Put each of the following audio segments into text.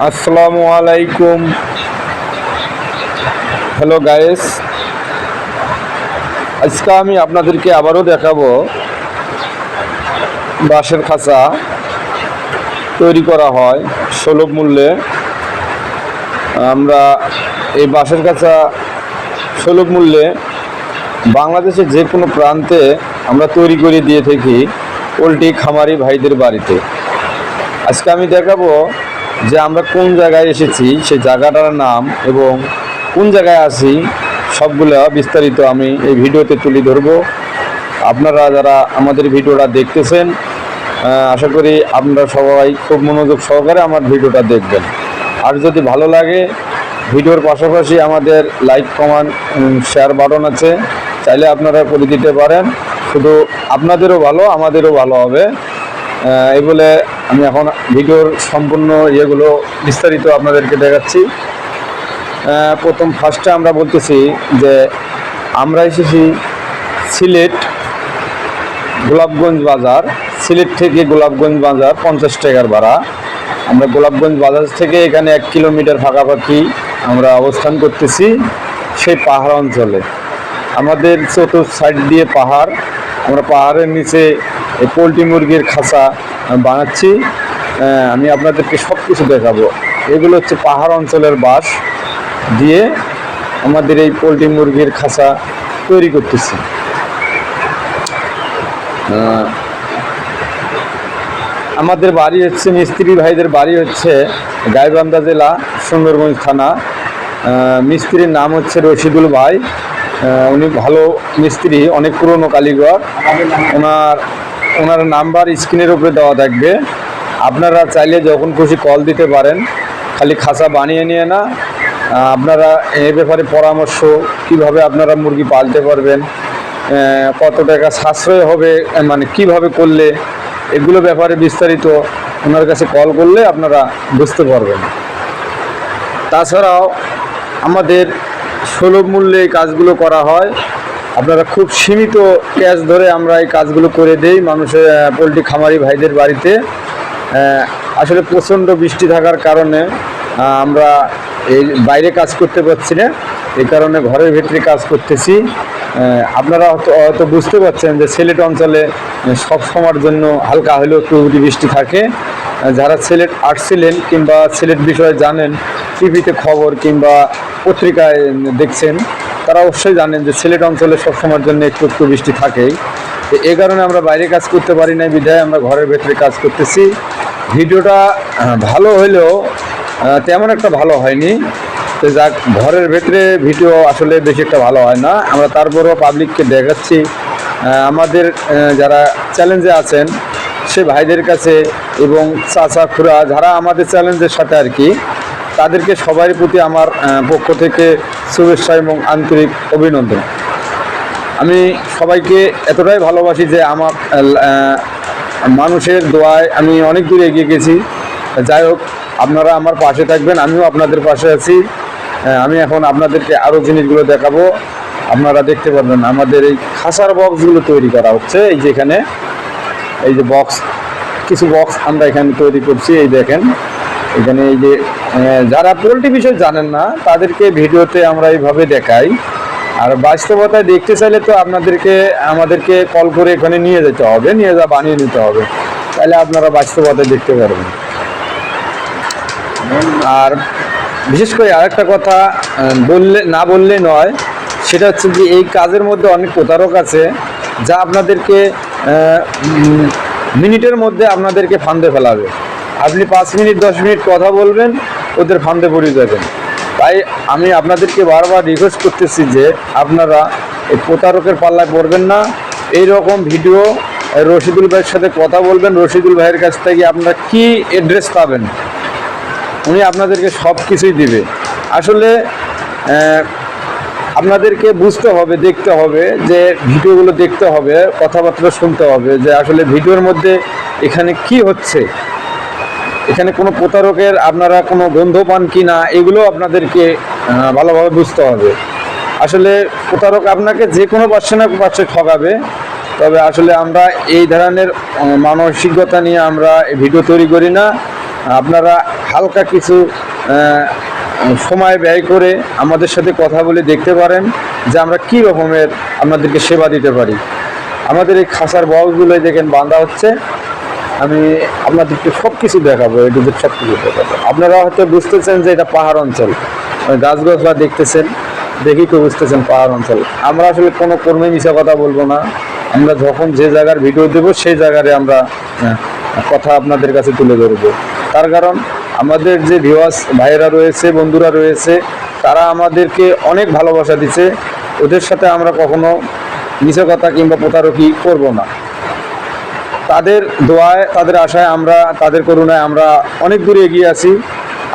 আসসালামু আলাইকুম। Hello guys, আজকে আমি আপনাদেরকে আবারও দেখাবো বাঁশের খাঁচা তৈরি করা হয় সুলভ মূল্যে। আমরা এই বাঁশের খাঁচা সুলভ মূল্যে বাংলাদেশের যে কোনো প্রান্তে আমরা তৈরি করে দিয়ে থাকি পোলট্রি খামারি ভাইদের বাড়িতে। আজকে আমি দেখাবো যে আমরা কোন জায়গায় এসেছি, সেই জায়গাটার নাম এবং কোন জায়গায় আছি সবগুলো বিস্তারিত আমি এই ভিডিওতে তুলে ধরবো। আপনারা যারা আমাদের ভিডিওটা দেখতেছেন, আশা করি আপনারা সবাই খুব মনোযোগ সহকারে আমার ভিডিওটা দেখবেন। আর যদি ভালো লাগে, ভিডিওর পাশাপাশি আমাদের লাইক কমেন্ট শেয়ার বাটন আছে, চাইলে আপনারা করে দিতে পারেন। শুধু আপনাদেরও ভালো, আমাদেরও ভালো হবে। এই বলে আমি এখন ভিডিওর সম্পূর্ণ ইয়েগুলো বিস্তারিত আপনাদেরকে দেখাচ্ছি। প্রথম ফার্স্টে আমরা বলতেছি যে আমরা এসেছি সিলেট গোলাপগঞ্জ বাজার। সিলেট থেকে গোলাপগঞ্জ বাজার 50 টাকার ভাড়া। আমরা গোলাপগঞ্জ বাজার থেকে এখানে 1 কিলোমিটার ফাঁকাফাঁকি আমরা অবস্থান করতেছি সেই পাহাড় অঞ্চলে। আমাদের চতুর্থ সাইড দিয়ে পাহাড়, আমরা পাহাড়ের নিচে এই পোলট্রি মুরগির খাঁচা বানাচ্ছি। আমি আপনাদেরকে সব কিছু দেখাবো। এগুলো হচ্ছে পাহাড় অঞ্চলের বাঁশ দিয়ে আমাদের এই পোলট্রি মুরগির খাঁচা তৈরি করতেছি। আমাদের বাড়ি হচ্ছে, মিস্ত্রি ভাইদের বাড়ি হচ্ছে গাইবান্ধা জেলা, সুন্দরগঞ্জ থানা। মিস্ত্রির নাম হচ্ছে রশিদুল ভাই। উনি ভালো মিস্ত্রি, অনেক পুরনো কারিগর। ওনার নাম্বার স্ক্রিনের উপরে দেওয়া থাকবে। আপনারা চাইলে যখন খুশি কল দিতে পারেন। খালি খাঁচা বানিয়ে নিয়ে না, আপনারা এ ব্যাপারে পরামর্শ, কিভাবে আপনারা মুরগি পালতে পারবেন, কত টাকা সাশ্রয় হবে, মানে কিভাবে করলে, এগুলো ব্যাপারে বিস্তারিত ওনার কাছে কল করলে আপনারা বুঝতে পারবেন। তাছাড়াও আমাদের সুলভ মূল্যে এই কাজগুলো করা হয়। আপনারা খুব সীমিত ক্যাশ ধরে আমরা এই কাজগুলো করে দেই মানুষের, পোলট্রি খামারি ভাইদের বাড়িতে। আসলে প্রচণ্ড বৃষ্টি থাকার কারণে আমরা এই বাইরে কাজ করতে পারছি না, এই কারণে ঘরের ভিতরে কাজ করতেছি। আপনারা হয়তো বুঝতে পারছেন যে সিলেট অঞ্চলে সব সময়ের জন্য হালকা হলেও একটু বৃষ্টি থাকে। যারা সিলেট আসছিলেন কিংবা সিলেট বিষয়ে জানেন, টিভিতে খবর কিংবা পত্রিকায় দেখছেন, তারা অবশ্যই জানেন যে সিলেট অঞ্চলে সবসময়ের জন্য একটু একটু বৃষ্টি থাকেই। তো এই কারণে আমরা বাইরে কাজ করতে পারি না, বিধায় আমরা ঘরের ভেতরে কাজ করতেছি। ভিডিওটা ভালো হলেও তেমন একটা ভালো হয়নি। তো যাক, ঘরের ভেতরে ভিডিও আসলে বেশি একটা ভালো হয় না। আমরা তারপরেও পাবলিককে দেখাচ্ছি। আমাদের যারা চ্যালেঞ্জে আছেন সে ভাইদের কাছে এবং চাচা খুড়া যারা আমাদের চ্যালেঞ্জের সাথে আর কি, তাদেরকে সবার প্রতি আমার পক্ষ থেকে শুভেচ্ছা এবং আন্তরিক অভিনন্দন। আমি সবাইকে এতটাই ভালোবাসি যে আমার মানুষের দোয়ায় আমি অনেক দূর এগিয়ে গেছি। যাই হোক, আপনারা আমার পাশে থাকবেন, আমিও আপনাদের পাশে আছি। আমি এখন আপনাদেরকে আরও জিনিসগুলো দেখাবো, আপনারা দেখতে পারবেন। আমাদের এই খাঁচার বক্সগুলো তৈরি করা হচ্ছে। এই যে এখানে এই যে বক্স, কিছু বক্স আমরা এখানে তৈরি করছি। এই দেখেন এখানে, এই যে যারা পোলট্রি বিষয় জানেন না তাদেরকে ভিডিওতে আমরা এইভাবে দেখাই। আর বাস্তবতায় দেখতে চাইলে তো আমাদেরকে কল করে এখানে নিয়ে যেতে হবে, নিয়ে বানিয়ে নিতে হবে, তাহলে আপনারা বাস্তবতায় দেখতে পারবেন। আর বিশেষ করে আরেকটা কথা বললে নয়, সেটা হচ্ছে যে এই কাজের মধ্যে অনেক প্রতারক আছে, যা আপনাদেরকে মিনিটের মধ্যে আপনাদেরকে ফান্দে ফেলাবে। আপনি 5 মিনিট 10 মিনিট কথা বলবেন, ওদের ফান্দে পড়ে যাবেন। তাই আমি আপনাদেরকে বারবার রিকোয়েস্ট করতেছি যে আপনারা এই প্রতারকের পাল্লায় পড়বেন না। এই রকম ভিডিও রশিদুল ভাইয়ের সাথে কথা বলবেন। রশিদুল ভাইয়ের কাছ থেকে আপনারা কি অ্যাড্রেস পাবেন, উনি আপনাদেরকে সব কিছুই দিবে। আসলে আপনাদেরকে বুঝতে হবে, দেখতে হবে, যে ভিডিওগুলো দেখতে হবে, কথাবার্তা শুনতে হবে, যে আসলে ভিডিওর মধ্যে এখানে কি হচ্ছে, এখানে কোনো প্রতারকের আপনারা কোনো গন্ধ পান কি না, এগুলো আপনাদেরকে ভালোভাবে বুঝতে হবে। আসলে প্রতারক আপনাকে যে কোনো পাচ্ছে না পাচ্ছে ঠকাবে। তবে আসলে আমরা এই ধরনের মানসিকতা নিয়ে আমরা ভিডিও তৈরি করি না। আপনারা হালকা কিছু সময় ব্যয় করে আমাদের সাথে কথা বলে দেখতে পারেন যে আমরা কী রকমের আপনাদেরকে সেবা দিতে পারি। আমাদের এই খাঁচার বক্সগুলোই দেখেন বাঁধা হচ্ছে, আমি আপনাদেরকে সব কিছু দেখাবো, এটুকু সব কিছু দেখাবো। আপনারা হয়তো বুঝতেছেন যে এটা পাহাড় অঞ্চল, গাছগাছলা দেখতেছেন, দেখেই তো বুঝতেছেন পাহাড় অঞ্চল। আমরা আসলে কোনো কর্মে মিশা কথা বলবো না, আমরা যখন যে জায়গার ভিডিও দেবো সেই জায়গায় আমরা কথা আপনাদের কাছে তুলে ধরবো। তার কারণ আমাদের যে ভিউয়ার্স ভাইয়েরা রয়েছে, বন্ধুরা রয়েছে, তারা আমাদেরকে অনেক ভালোবাসা দিচ্ছে, ওদের সাথে আমরা কখনো মিশা কথা কিংবা প্রতারকি করব না। তাদের দোয়ায়, তাদের আশায়, আমরা তাদের করুণায় আমরা অনেক দূরে এগিয়ে আছি।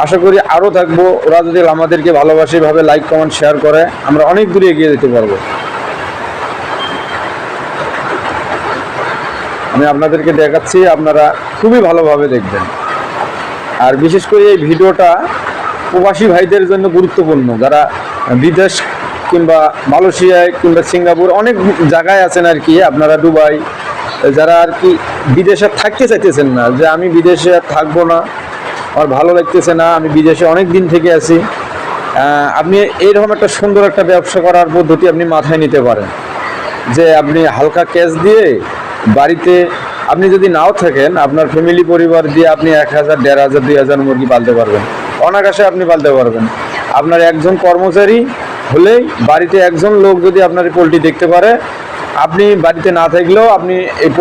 আশা করি আরও থাকবো। ওরা যদি আমাদেরকে ভালোবাসে, ভাবে লাইক কমেন্ট শেয়ার করে, আমরা অনেক দূরে এগিয়ে যেতে পারবো। আমি আপনাদেরকে দেখাচ্ছি, আপনারা খুবই ভালোভাবে দেখবেন। আর বিশেষ করে এই ভিডিওটা প্রবাসী ভাইদের জন্য গুরুত্বপূর্ণ, যারা বিদেশ কিংবা মালয়েশিয়ায় কিংবা সিঙ্গাপুর অনেক জায়গায় আছেন আর কি, আপনারা দুবাই, যারা আর কি বিদেশে থাকতে চাইতেছেন না, যে আমি বিদেশে আর থাকবো না, আমার ভালো লাগতেছে না, আমি বিদেশে অনেক দিন থেকে আছি। আপনি এইরকম একটা সুন্দর একটা ব্যবসা করার পদ্ধতি আপনি মাথায় নিতে পারেন, যে আপনি হালকা ক্যাশ দিয়ে বাড়িতে, আপনি যদি নাও থাকেন, আপনার ফ্যামিলি পরিবার দিয়ে আপনি 1000, 1500, 2000 মুরগি পালতে পারবেন, অনায়াসে আপনি পালতে পারবেন। আপনার একজন কর্মচারী হলেই, বাড়িতে একজন লোক যদি আপনার পোলট্রি দেখতে পারে, আপনি বাড়িতে না থাকলেও আপনি এই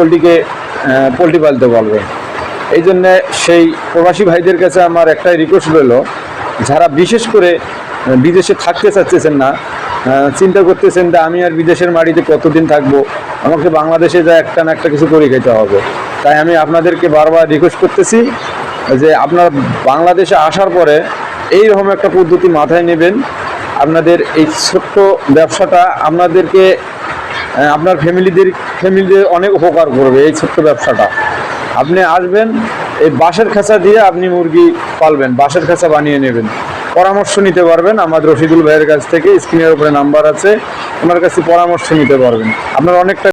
পোলট্রি পালতে পারবেন। এই জন্যে সেই প্রবাসী ভাইদের কাছে আমার একটাই রিকোয়েস্ট রইল, যারা বিশেষ করে বিদেশে থাকতে চাচ্ছেন না, চিন্তা করতেছেন যে আমি আর বিদেশের মাটিতে কতদিন থাকবো, আমাকে বাংলাদেশে যা একটা না একটা কিছু করে খেতে হবে। তাই আমি আপনাদেরকে বারবার রিকোয়েস্ট করতেছি যে আপনারা বাংলাদেশে আসার পরে এইরকম একটা পদ্ধতি মাথায় নেবেন। আপনাদের এই ছোট্ট ব্যবসাটা আপনাদেরকে, আপনার ফ্যামিলিদের অনেক উপকার করবে। এই ছোট্ট ব্যবসাটা আপনি আসবেন, এই বাঁশের খাঁচা দিয়ে আপনি মুরগি পালবেন, বাঁশের খাঁচা বানিয়ে নেবেন। পরামর্শ নিতে পারবেন আমাদের রশিদুল ভাইয়ের কাছ থেকে, স্ক্রিনের উপরে নাম্বার আছে, ওনার কাছে পরামর্শ নিতে পারবেন। আপনার অনেকটা